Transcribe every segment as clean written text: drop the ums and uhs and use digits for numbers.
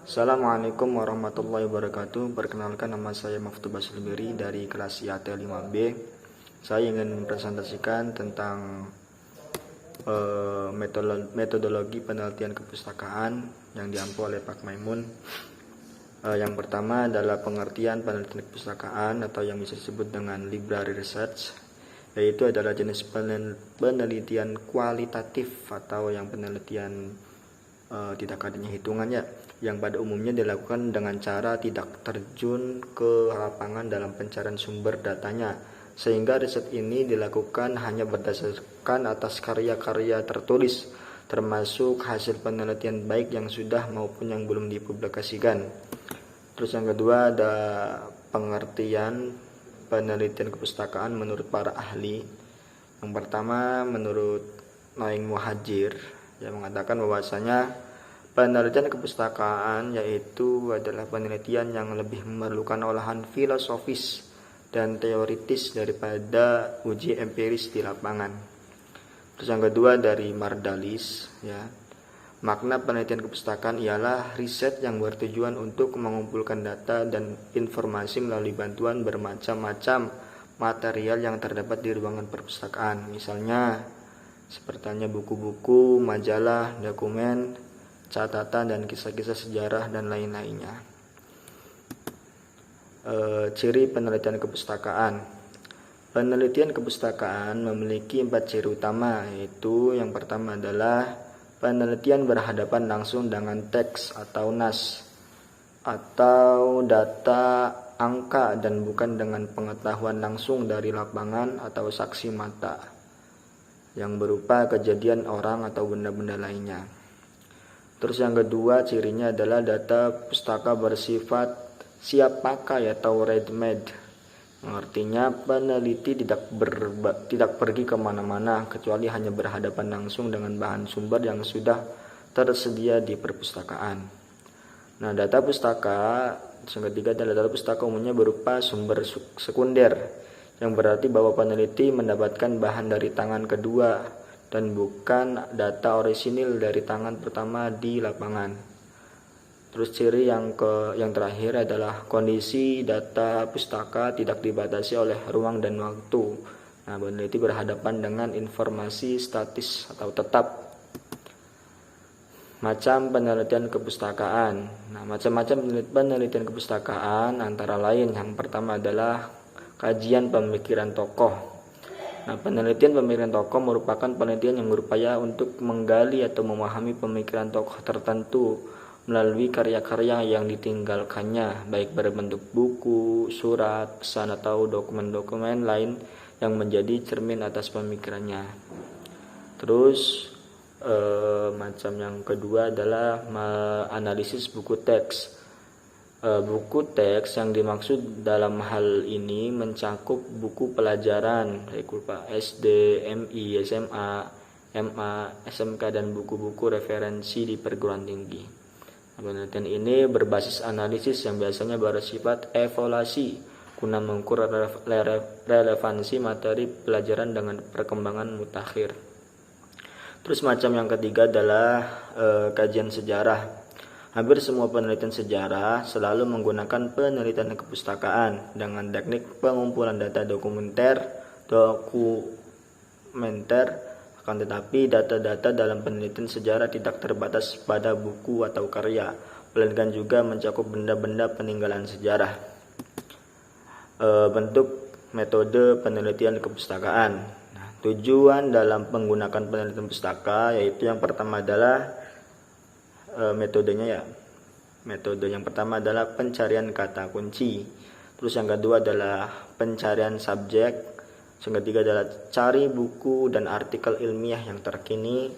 Assalamualaikum warahmatullahi wabarakatuh. Perkenalkan, nama saya Maftu Basilberi dari kelas IAT 5B. Saya ingin mempresentasikan tentang metodologi penelitian kepustakaan yang diampu oleh Pak Maimun. Yang pertama adalah pengertian penelitian kepustakaan atau yang bisa disebut dengan library research, yaitu adalah jenis penelitian kualitatif atau yang penelitian tidak adanya hitungannya, yang pada umumnya dilakukan dengan cara tidak terjun ke lapangan dalam pencarian sumber datanya, sehingga riset ini dilakukan hanya berdasarkan atas karya-karya tertulis, termasuk hasil penelitian baik yang sudah maupun yang belum dipublikasikan. Terus yang kedua ada pengertian penelitian kepustakaan menurut para ahli. Yang pertama menurut Naing Muhajir, yang mengatakan bahwasanya penelitian kepustakaan yaitu adalah penelitian yang lebih memerlukan olahan filosofis dan teoritis daripada uji empiris di lapangan. Terus yang kedua dari Mardalis, ya, makna penelitian kepustakaan ialah riset yang bertujuan untuk mengumpulkan data dan informasi melalui bantuan bermacam-macam material yang terdapat di ruangan perpustakaan, misalnya seperti buku-buku, majalah, dokumen, catatan, dan kisah-kisah sejarah dan lain-lainnya. Ciri penelitian kepustakaan. Penelitian kepustakaan memiliki 4 ciri utama, yaitu yang pertama adalah penelitian berhadapan langsung dengan teks atau nas atau data angka dan bukan dengan pengetahuan langsung dari lapangan atau saksi mata yang berupa kejadian orang atau benda-benda lainnya. Terus yang kedua cirinya adalah data pustaka bersifat siap pakai atau ready-made. Artinya peneliti tidak pergi kemana-mana kecuali hanya berhadapan langsung dengan bahan sumber yang sudah tersedia di perpustakaan. Nah, data pustaka, yang ketiga adalah data pustaka umumnya berupa sumber sekunder, yang berarti bahwa peneliti mendapatkan bahan dari tangan kedua dan bukan data orisinil dari tangan pertama di lapangan. Terus ciri yang terakhir adalah kondisi data pustaka tidak dibatasi oleh ruang dan waktu. Nah, peneliti berhadapan dengan informasi statis atau tetap. Macam penelitian kepustakaan. Nah, macam-macam penelitian kepustakaan antara lain yang pertama adalah kajian pemikiran tokoh. Nah, penelitian pemikiran tokoh merupakan penelitian yang berupaya untuk menggali atau memahami pemikiran tokoh tertentu melalui karya-karya yang ditinggalkannya, baik berbentuk buku, surat, pesan, atau dokumen-dokumen lain yang menjadi cermin atas pemikirannya. Terus macam yang kedua adalah analisis buku teks. Buku teks yang dimaksud dalam hal ini mencakup buku pelajaran berupa SD, MI, SMA, MA, SMK, dan buku-buku referensi di perguruan tinggi. Penelitian ini berbasis analisis yang biasanya bersifat evaluasi guna mengukur relevansi materi pelajaran dengan perkembangan mutakhir. Terus macam yang ketiga adalah kajian sejarah. Hampir semua penelitian sejarah selalu menggunakan penelitian kepustakaan dengan teknik pengumpulan data dokumenter. Akan tetapi data-data dalam penelitian sejarah tidak terbatas pada buku atau karya, melainkan juga mencakup benda-benda peninggalan sejarah. Bentuk metode penelitian kepustakaan. Nah, tujuan dalam menggunakan penelitian pustaka yaitu yang pertama adalah metodenya. Metode yang pertama adalah pencarian kata kunci. Terus yang kedua adalah pencarian subjek. Yang ketiga adalah cari buku dan artikel ilmiah yang terkini.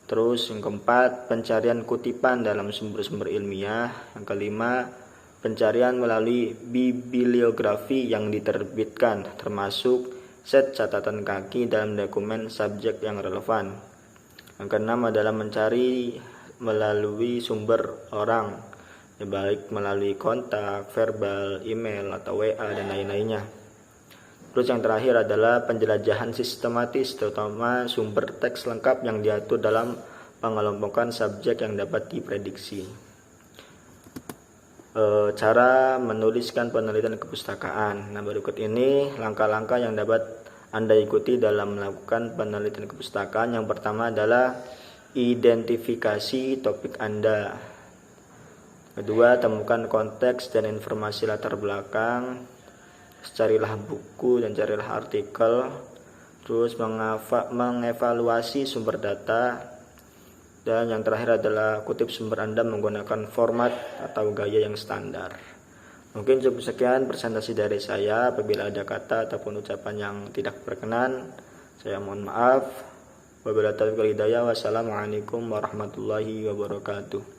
Terus yang keempat, pencarian kutipan dalam sumber-sumber ilmiah. Yang kelima, pencarian melalui bibliografi yang diterbitkan, termasuk set catatan kaki dalam dokumen subjek yang relevan. Yang keenam adalah mencari melalui sumber orang, baik melalui kontak, verbal, email, atau WA, dan lain-lainnya. Terus yang terakhir adalah penjelajahan sistematis, terutama sumber teks lengkap yang diatur dalam pengelompokan subjek yang dapat diprediksi. cara menuliskan penelitian kepustakaan. Nah, berikut ini langkah-langkah yang dapat Anda ikuti dalam melakukan penelitian kepustakaan. Yang pertama adalah identifikasi topik Anda. Kedua, temukan konteks dan informasi latar belakang. Carilah buku dan carilah artikel. Terus mengevaluasi sumber data. Dan yang terakhir adalah kutip sumber Anda menggunakan format atau gaya yang standar. Mungkin cukup sekian presentasi dari saya. Apabila ada kata ataupun ucapan yang tidak berkenan, saya mohon maaf. Wabillahi taufiq wal hidayah. Wassalamualaikum warahmatullahi wabarakatuh.